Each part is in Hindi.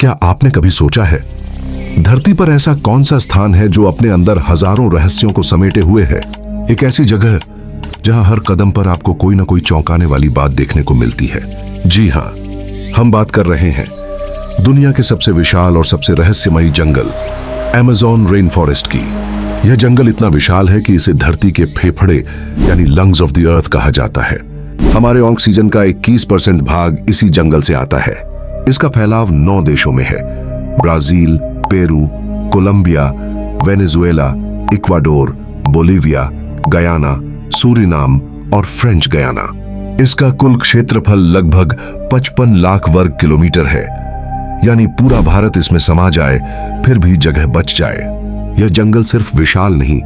क्या आपने कभी सोचा है धरती पर ऐसा कौन सा स्थान है जो अपने अंदर हजारों रहस्यों को समेटे हुए है? एक ऐसी जगह जहां हर कदम पर आपको कोई ना कोई चौंकाने वाली बात देखने को मिलती है। जी हां, हम बात कर रहे हैं दुनिया के सबसे विशाल और सबसे रहस्यमयी जंगल अमेज़न रेन फॉरेस्ट की। यह जंगल इतना विशाल है कि इसे धरती के फेफड़े यानी लंग्स ऑफ द अर्थ कहा जाता है। हमारे ऑक्सीजन का 21% भाग इसी जंगल से आता है। इसका फैलाव 9 देशों में है: Brazil, Peru, Colombia, Venezuela, Ecuador, Bolivia, Guyana, Suriname और फ्रेंच गयाना। इसका कुल क्षेत्रफल लगभग 55 लाख वर्ग किलोमीटर है, यानी पूरा भारत इसमें समा जाए फिर भी जगह बच जाए। यह जंगल सिर्फ विशाल नहीं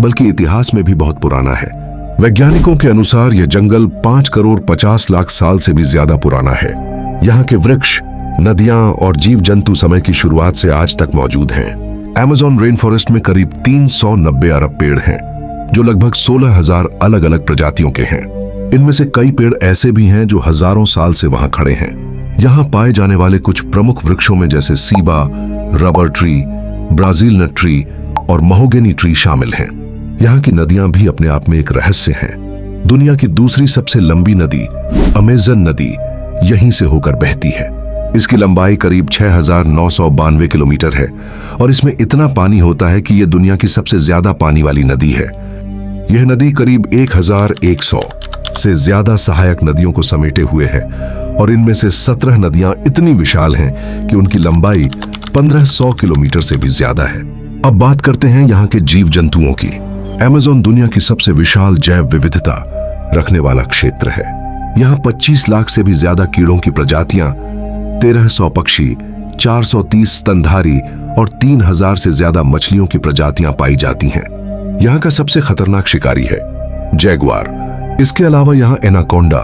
बल्कि इतिहास में भी बहुत पुराना है। वैज्ञानिकों के अनुसार यह जंगल 5 करोड़ 50 लाख साल से भी ज्यादा पुराना है। यहाँ के वृक्ष, नदियां और जीव जंतु समय की शुरुआत से आज तक मौजूद हैं। अमेज़न रेन फॉरेस्ट में करीब 390 अरब पेड़ हैं, जो लगभग 16,000 अलग अलग प्रजातियों के हैं। इनमें से कई पेड़ ऐसे भी हैं जो हजारों साल से वहां खड़े हैं। यहाँ पाए जाने वाले कुछ प्रमुख वृक्षों में जैसे ceiba, rubber tree, Brazil nut tree और महोगनी ट्री शामिल हैं। यहाँ की नदियां भी अपने आप में एक रहस्य हैं। दुनिया की दूसरी सबसे लंबी नदी अमेज़न नदी यहीं से होकर बहती है। इसकी लंबाई करीब 6,992 किलोमीटर है और इसमें इतना पानी होता है कि यह दुनिया की सबसे ज्यादा पानी वाली नदी है। यह नदी करीब 1,100 से ज्यादा सहायक नदियों को समेटे हुए है और इनमें से 17 नदियां इतनी विशाल हैं कि उनकी लंबाई 1500 किलोमीटर से भी ज्यादा है। अब बात करते हैं यहाँ के जीव जंतुओं की। अमेज़न दुनिया की सबसे विशाल जैव विविधता रखने वाला क्षेत्र है। यहाँ 25 लाख से भी ज्यादा कीड़ों की प्रजातियां, 1300 पक्षी, 430 स्तनधारी और 3000 से ज्यादा मछलियों की प्रजातियां पाई जाती हैं। यहाँ का सबसे खतरनाक शिकारी है जैगुआर। इसके अलावा यहाँ एनाकोंडा,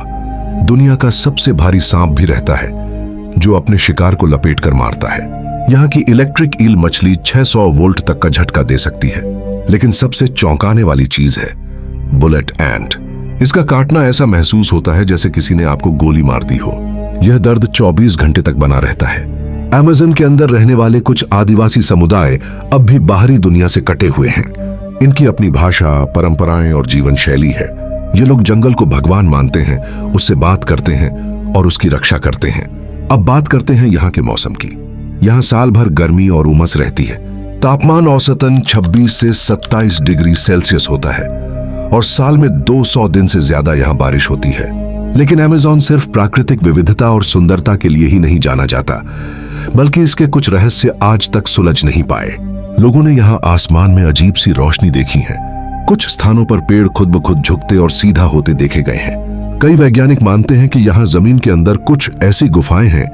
दुनिया का सबसे भारी सांप भी रहता है, जो अपने शिकार को लपेट कर मारता है। यहाँ की इलेक्ट्रिक ईल मछली 600 वोल्ट तक का झटका दे सकती है। लेकिन सबसे चौंकाने वाली चीज है बुलेट एंट। इसका काटना ऐसा महसूस होता है जैसे किसी ने आपको गोली मार दी हो। यह दर्द 24 घंटे तक बना रहता है। अमेज़न के अंदर रहने वाले कुछ आदिवासी समुदाय अब भी बाहरी दुनिया से कटे हुए हैं। इनकी अपनी भाषा, परंपराएं और जीवन शैली है। ये लोग जंगल को भगवान मानते हैं, उससे बात करते हैं और उसकी रक्षा करते हैं। अब बात करते हैं यहाँ के मौसम की। यहाँ साल भर गर्मी और उमस रहती है। तापमान औसतन 26 से 27 डिग्री सेल्सियस होता है और साल में 200 दिन से ज्यादा यहाँ बारिश होती है। लेकिन अमेज़न सिर्फ प्राकृतिक विविधता और सुंदरता के लिए ही नहीं जाना जाता, बल्कि इसके कुछ रहस्य आज तक सुलझ नहीं पाए। लोगों ने यहाँ आसमान में अजीब सी रोशनी देखी है। कुछ स्थानों पर पेड़ खुद ब खुद झुकते और सीधा होते देखे गए हैं। कई वैज्ञानिक मानते हैं कि यहाँ जमीन के अंदर कुछ ऐसी गुफाएं हैं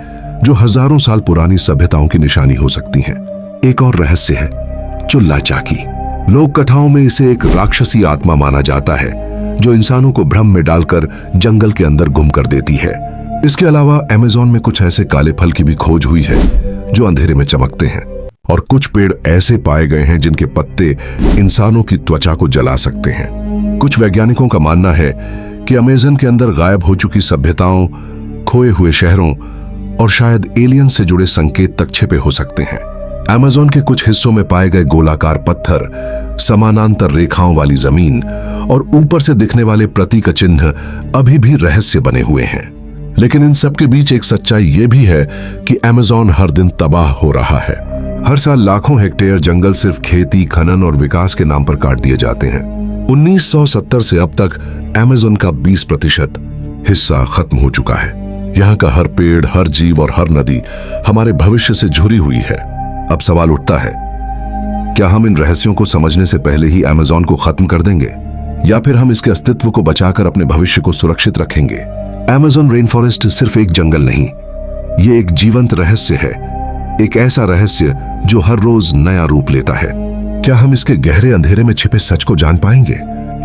जो हजारों साल पुरानी सभ्यताओं की निशानी हो सकती हैं। एक और रहस्य है चुल्ला चाकी। लोक कथाओं में इसे एक राक्षसी आत्मा माना जाता है जो इंसानों को भ्रम में डालकर जंगल के अंदर गुम कर देती है। इसके अलावा अमेज़न में कुछ ऐसे काले फल की भी खोज हुई है जो अंधेरे में चमकते हैं और कुछ पेड़ ऐसे पाए गए हैं जिनके पत्ते इंसानों की त्वचा को जला सकते हैं। कुछ वैज्ञानिकों का मानना है कि अमेज़न के अंदर गायब हो चुकी सभ्यताओं, खोए हुए शहरों और शायद एलियन से जुड़े संकेत तक छिपे हो सकते हैं। अमेज़न के कुछ हिस्सों में पाए गए गोलाकार पत्थर, समानांतर रेखाओं वाली जमीन और ऊपर से दिखने वाले प्रतीक चिन्ह अभी भी रहस्य बने हुए हैं। लेकिन इन सब के बीच एक सच्चाई ये भी है कि अमेज़न हर दिन तबाह हो रहा है। हर साल लाखों हेक्टेयर जंगल सिर्फ खेती, खनन और विकास के नाम पर काट दिए जाते हैं। 1970 से अब तक अमेज़न का 20% हिस्सा खत्म हो चुका है। यहाँ का हर पेड़, हर जीव और हर नदी हमारे भविष्य से जुड़ी हुई है। अब सवाल उठता है, क्या हम इन रहस्यों को समझने से पहले ही अमेज़न को खत्म कर देंगे या फिर हम इसके अस्तित्व को बचाकर अपने भविष्य को सुरक्षित रखेंगे? अमेज़न रेन फॉरेस्ट सिर्फ एक जंगल नहीं, ये एक जीवंत रहस्य है। एक ऐसा रहस्य जो हर रोज नया रूप लेता है। क्या हम इसके गहरे अंधेरे में छिपे सच को जान पाएंगे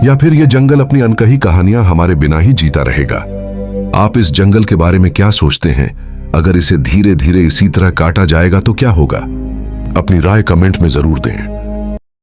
या फिर यह जंगल अपनी अनकही कहानियां हमारे बिना ही जीता रहेगा? आप इस जंगल के बारे में क्या सोचते हैं? अगर इसे धीरे धीरे इसी तरह काटा जाएगा तो क्या होगा? अपनी राय कमेंट में जरूर दें।